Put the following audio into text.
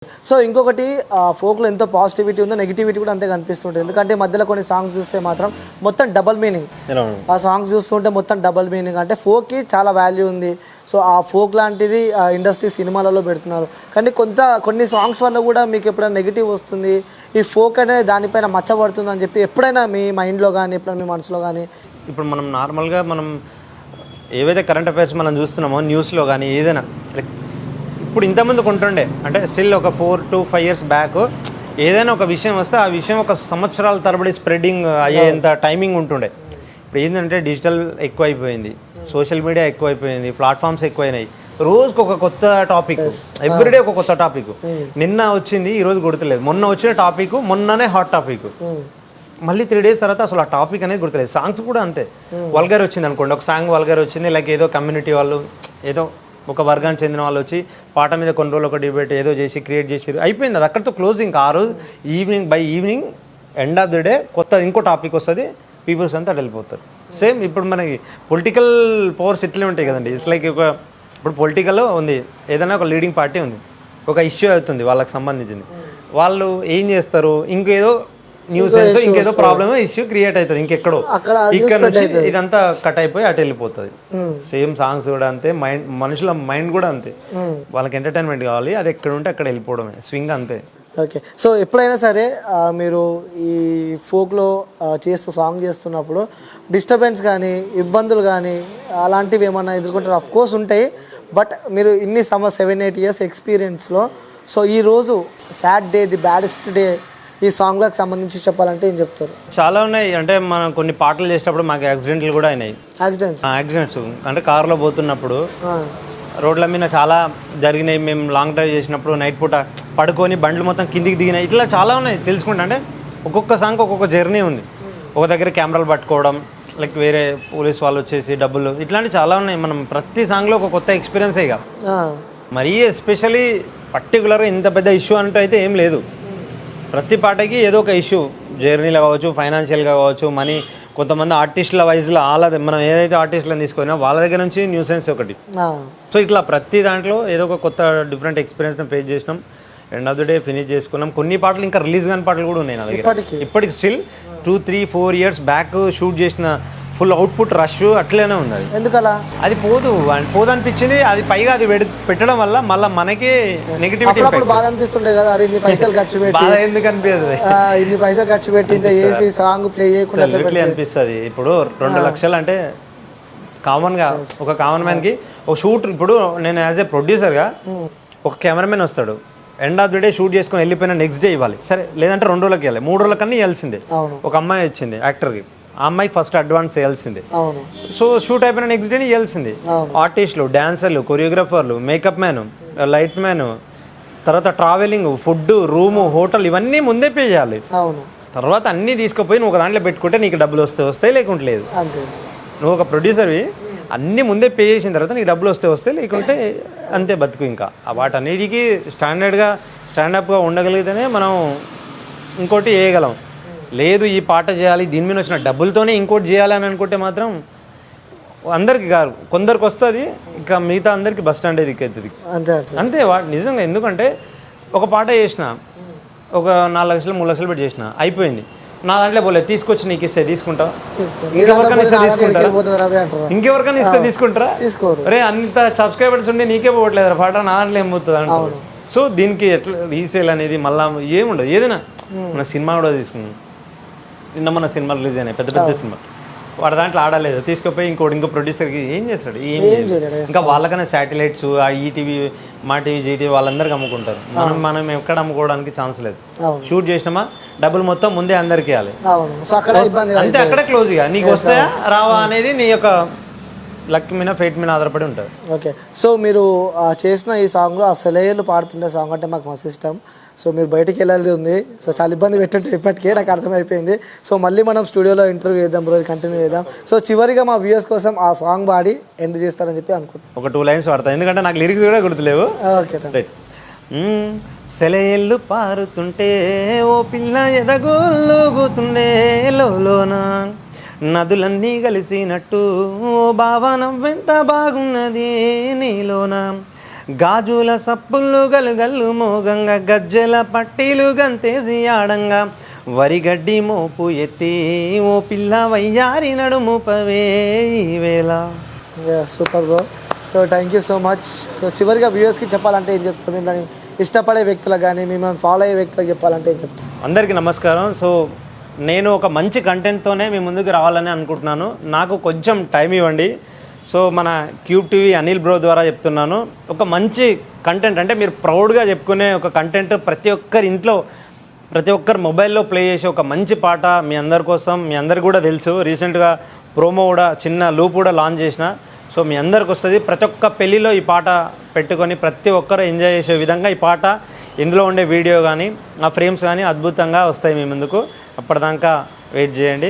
So ఇంకొకటి ఫోక్లో ఎంతో positivity ఉందో నెగిటివిటీ కూడా అంతే కనిపిస్తుంటుంది. ఎందుకంటే మధ్యలో కొన్ని సాంగ్స్ చూస్తే మాత్రం మొత్తం డబల్ మీనింగ్. ఆ సాంగ్స్ చూస్తుంటే మొత్తం డబల్ మీనింగ్. అంటే ఫోక్కి చాలా వాల్యూ ఉంది. సో ఆ ఫోక్ లాంటిది ఇండస్ట్రీ సినిమాలలో పెడుతున్నారు. కానీ కొన్ని సాంగ్స్ వల్ల కూడా మీకు ఎప్పుడైనా నెగిటివ్ వస్తుంది, ఈ ఫోక్ అనేది దానిపైన మచ్చబడుతుంది అని చెప్పి ఎప్పుడైనా మీ మైండ్లో కానీ ఎప్పుడైనా మీ మనసులో కానీ? ఇప్పుడు మనం నార్మల్గా ఏవైతే కరెంట్ అఫైర్స్ మనం చూస్తున్నామో న్యూస్లో కానీ ఏదైనా ఇప్పుడు ఇంతమంది ఉంటుండే, అంటే స్టిల్ ఒక 4 to 5 years బ్యాక్ ఏదైనా ఒక విషయం వస్తే ఆ విషయం ఒక సంవత్సరాల తరబడి స్ప్రెడ్డింగ్ అయ్యేంత టైమింగ్ ఉంటుండే. ఇప్పుడు ఏంటంటే డిజిటల్ ఎక్కువైపోయింది, సోషల్ మీడియా ఎక్కువైపోయింది, ప్లాట్ఫామ్స్ ఎక్కువైనాయి. రోజుకి ఒక కొత్త టాపిక్, ఎవ్రీడే ఒక కొత్త టాపిక్. నిన్న వచ్చింది ఈరోజు గుర్తులేదు, మొన్న వచ్చిన టాపిక్ మొన్ననే హాట్ టాపిక్, మళ్ళీ 3 days తర్వాత అసలు ఆ టాపిక్ అనేది గుర్తులేదు. సాంగ్స్ కూడా అంతే, వల్గర్ వచ్చింది అనుకోండి, ఒక సాంగ్ వల్గర్ వచ్చింది, లైక్ ఏదో కమ్యూనిటీ వాళ్ళు ఏదో ఒక వర్గానికి చెందిన వాళ్ళు వచ్చి పాట మీద కొన్ని రోజులు ఒక డిబేట్ ఏదో చేసి క్రియేట్ చేసి అయిపోయింది, అది అక్కడితో క్లోజింగ్. ఆ రోజు evening end of the day ఇంకో టాపిక్ వస్తుంది, పీపుల్స్ అంతా వెళ్ళిపోతారు. సేమ్ ఇప్పుడు మనకి పొలిటికల్ పవర్స్ ఇట్లే ఉంటాయి కదండి. ఇట్స్ లైక్ ఇప్పుడు పొలిటికల్ ఉంది, ఏదైనా ఒక లీడింగ్ పార్టీ ఉంది, ఒక ఇష్యూ అవుతుంది వాళ్ళకి సంబంధించింది, వాళ్ళు ఏం చేస్తారు, ఇంకేదో న్యూస్ ఇంకేదో ప్రాబ్లమ్ ఇష్యూ క్రియేట్ అవుతుంది ఇంకెక్కడో, ఇక్కడ నుంచి ఇదంతా కట్ అయిపోయి అటు వెళ్ళిపోతుంది. సేమ్ సాంగ్స్ కూడా అంతే, మనుషుల మైండ్ కూడా అంతే, వాళ్ళకి ఎంటర్టైన్మెంట్ కావాలి, అది ఎక్కడ ఉంటే అక్కడ వెళ్ళిపోవడమే, స్వింగ్ అంతే. ఓకే. సో ఎప్పుడైనా సరే మీరు ఈ ఫోక్లో సాంగ్ చేస్తున్నప్పుడు డిస్టర్బెన్స్ కానీ ఇబ్బందులు కానీ అలాంటివి ఏమన్నా ఎదుర్కొంటారు? అఫ్ కోర్స్ ఉంటాయి, బట్ మీరు ఇన్ని 7-8 years ఎక్స్పీరియన్స్లో సో ఈరోజు sad day, the baddest day ఈ సాంగ్లకు సంబంధించి చెప్పాలంటే ఏం చెప్తారు? చాలా ఉన్నాయి. అంటే మనం కొన్ని పాటలు చేసేటప్పుడు మాకు యాక్సిడెంట్లు కూడా అయినాయి. యాక్సిడెంట్స్ అంటే కారులో పోతున్నప్పుడు రోడ్ల మీద చాలా జరిగినాయి. మేము లాంగ్ డ్రైవ్ చేసినప్పుడు నైట్ పూట పడుకొని బండ్లు మొత్తం కిందికి దిగినాయి. ఇట్లా చాలా ఉన్నాయి తెలుసుకుంటా. అంటే ఒక్కొక్క సాంగ్ ఒక్కొక్క జర్నీ ఉంది. ఒక దగ్గర కెమెరాలు పట్టుకోవడం, లైక్ వేరే పోలీస్ వాళ్ళు వచ్చేసి డబ్బులు, ఇట్లాంటివి చాలా ఉన్నాయి. మనం ప్రతి సాంగ్లో ఒక కొత్త ఎక్స్పీరియన్స్ ఇక మరీ ఎస్పెషలీ పర్టికులర్గా ఇంత పెద్ద ఇష్యూ అంటూ అయితే ఏం లేదు. ప్రతి పాటకి ఏదో ఒక ఇష్యూ, జర్నీలో కావచ్చు, ఫైనాన్షియల్గా కావచ్చు, మనీ. కొంతమంది ఆర్టిస్టుల వైజ్లో మనం ఏదైతే ఆర్టిస్టులను తీసుకున్నా వాళ్ళ దగ్గర నుంచి న్యూసెన్స్ ఒకటి. సో ఇట్లా ప్రతి దాంట్లో ఏదో ఒక కొత్త డిఫరెంట్ ఎక్స్పీరియన్స్ని ఫేస్ చేసినాం. End of the day finish చేసుకున్నాం. కొన్ని పాటలు ఇంకా రిలీజ్ కాని పాటలు కూడా ఉన్నాయి నా దగ్గర ఇప్పటికి. స్టిల్ 2-3-4 years బ్యాక్ షూట్ చేసిన ఫుల్ అవుట్పుట్ రష్ అట్లనే ఉంది. అది ఎందుకలా? అది పోదు అనిపించింది. అది పైగా అది పెట్టడం వల్ల మళ్ళీ మనకి నెగిటివిటీ బాధ అనిపిస్తుండే కదా, అరే ఇన్ని పైసలు ఖర్చు పెట్టి బాధ ఎందుకు అనిపిస్తుంది, ఇన్ని పైసలు ఖర్చు పెట్టి ఇంత చేసి సాంగ్ ప్లే చేయకుండా అనిపిస్తుంది. ఇప్పుడు 2 లక్షలు అంటే కామన్గా ఒక కామన్ మ్యాన్కి ఒక షూట్. ఇప్పుడు నేను యాజ్ ఏ ప్రొడ్యూసర్గా ఒక కెమెరామెన్ వస్తాడు, end of the day shoot చేసుకొని వెళ్ళిపోయిన నెక్స్ట్ డే ఇవ్వాలి, సరే లేదంటే 2 రోజులకి ఇవ్వాలి, 3 రోజుల కన్నా ఇవ్వాల్సిందే. ఒక అమ్మాయి వచ్చింది యాక్టర్కి, ఆ అమ్మాయికి ఫస్ట్ అడ్వాన్స్ వేయాల్సిందే. సో షూట్ అయిపోయిన నెక్స్ట్ డేని ఇవ్వాల్సింది. ఆర్టిస్టులు, డాన్సర్లు, కొరియోగ్రాఫర్లు, మేకప్ మ్యాన్, లైట్ మ్యాన్, తర్వాత ట్రావెలింగ్, ఫుడ్, రూము, హోటల్, ఇవన్నీ ముందే పే చేయాలి. తర్వాత అన్నీ తీసుకుపోయి నువ్వు ఒక దాంట్లో పెట్టుకుంటే నీకు డబ్బులు వస్తాయి, లేకుంటే లేదు. నువ్వు ఒక ప్రొడ్యూసర్వి, అన్నీ ముందే పే చేసిన తర్వాత నీకు డబ్బులు వస్తాయి, లేకుంటే అంతే బతుకు. ఇంకా వాటన్నిటికీ స్టాండప్గా ఉండగలిగితేనే మనం ఇంకోటి వేయగలం. లేదు ఈ పాట చేయాలి, దీని మీద వచ్చిన డబ్బులతోనే ఇంకోటి చేయాలి అని అనుకుంటే మాత్రం అందరికి కాదు, కొందరికి వస్తుంది, ఇంకా మిగతా అందరికి బస్ స్టాండ్ దిక్కవుతుంది అంతే. నిజంగా. ఎందుకంటే ఒక పాట చేసిన, ఒక 4 లక్షలు 3 లక్షలు పెట్టి చేసిన, అయిపోయింది. నా దాంట్లో పోలేదు, తీసుకొచ్చి నీకు ఇస్తే తీసుకుంటా, ఇంకెవరికైనా ఇస్తే తీసుకుంటారా, ఇంకెవరికైనా ఇస్తే తీసుకుంటారా? అరే అంత సబ్స్క్రైబర్స్ ఉండి నీకే పోవట్లేదు పాట, నా దాంట్లో ఏం పోతుంది అంటారు. సో దీనికి ఎట్లా రీసేల్ అనేది మళ్ళీ ఏముండదు. ఏదైనా మన సినిమా కూడా తీసుకున్నాం, మన సినిమా రిలీజ్ అయినాయి, పెద్ద సినిమా, వాడు దాంట్లో ఆడలేదు, తీసుకుపోయి ఇంకో ప్రొడ్యూసర్కి ఏం చేస్తాడు? ఏం ఇంకా వాళ్ళకన్నా శాటిలైట్స్, ఆ ఈటీవీ, మా టీవీ, జీటీవీ వాళ్ళందరికీ అమ్ముకుంటారు. మనం ఎక్కడ అమ్ముకోవడానికి ఛాన్స్ లేదు. షూట్ చేసినామా డబ్బులు మొత్తం ముందే అందరికి ఇవ్వాలి, అంతే. అక్కడే క్లోజ్. ఇక నీకు వస్తాయా రావా అనేది నీ యొక్క లక్ మీద, ఫేట్ మీద ఆధారపడి ఉంటుంది. ఓకే. సో మీరు చేసిన ఈ సాంగ్లో ఆ సెలయేళ్ళు పాడుతుండే సాంగ్ అంటే మాకు మస్తు ఇష్టం. సో మీరు బయటికి వెళ్ళాలి ఉంది, సో చాలా ఇబ్బంది పెట్టండి ఇప్పటికే నాకు అర్థమైపోయింది. సో మళ్ళీ మనం స్టూడియోలో ఇంటర్వ్యూ చేద్దాం, రోజు కంటిన్యూ చేద్దాం. సో చివరిగా మా వ్యూయర్స్ కోసం ఆ సాంగ్ పాడి ఎండ్ చేస్తారని చెప్పి అనుకుంటున్నాను. ఒక 2 lines పాడతాను, ఎందుకంటే నాకు లిరిక్స్ కూడా గుర్తులేవు. ఓకే. సెలయేళ్ళు పారుతుంటే ఓ పిల్ల ఎదగొల్లుగుతుండే లోన, నదులన్నీ కలిసినట్టు ఓ బావ నవ్వెంత బాగున్నది నీలోన, గాజుల సప్పుళ్ళు గలుగల్లు మోగంగా గజ్జెల పట్టీలు గంతేసి ఆడంగా వరిగడ్డి మోపు ఎత్తి ఓ పిల్ల వయ్యారి నడుము పవే ఈవేళ. Super bro. So thank you so much. So చివరిగా వ్యూవర్స్కి చెప్పాలంటే ఏం చెప్తారు? మిమ్మల్ని ఇష్టపడే వ్యక్తులకు కానీ మిమ్మల్ని ఫాలో అయ్యే వ్యక్తులకు చెప్పాలంటే ఏం చెప్తారు? అందరికీ నమస్కారం. సో నేను ఒక మంచి కంటెంట్తోనే మీ ముందుకు రావాలని అనుకుంటున్నాను. నాకు కొంచెం టైం ఇవ్వండి. సో మన క్యూబ్ టీవీ అనిల్ బ్రో ద్వారా చెప్తున్నాను, ఒక మంచి కంటెంట్ అంటే మీరు ప్రౌడ్గా చెప్పుకునే ఒక కంటెంట్ ప్రతి ఒక్కరి ఇంట్లో ప్రతి ఒక్కరు మొబైల్లో ప్లే చేసే ఒక మంచి పాట మీ అందరి కోసం. మీ అందరికి కూడా తెలుసు, రీసెంట్గా ప్రోమో కూడా చిన్న లూప్ కూడా లాంచ్ చేసిన. సో మీ అందరికి వస్తుంది. ప్రతి ఒక్క పెళ్ళిలో ఈ పాట పెట్టుకొని ప్రతి ఒక్కరు ఎంజాయ్ చేసే విధంగా ఈ పాట, ఇందులో ఉండే వీడియో కానీ ఆ ఫ్రేమ్స్ కానీ అద్భుతంగా వస్తాయి మీ ముందుకు. అప్పటిదాకా వెయిట్ చేయండి.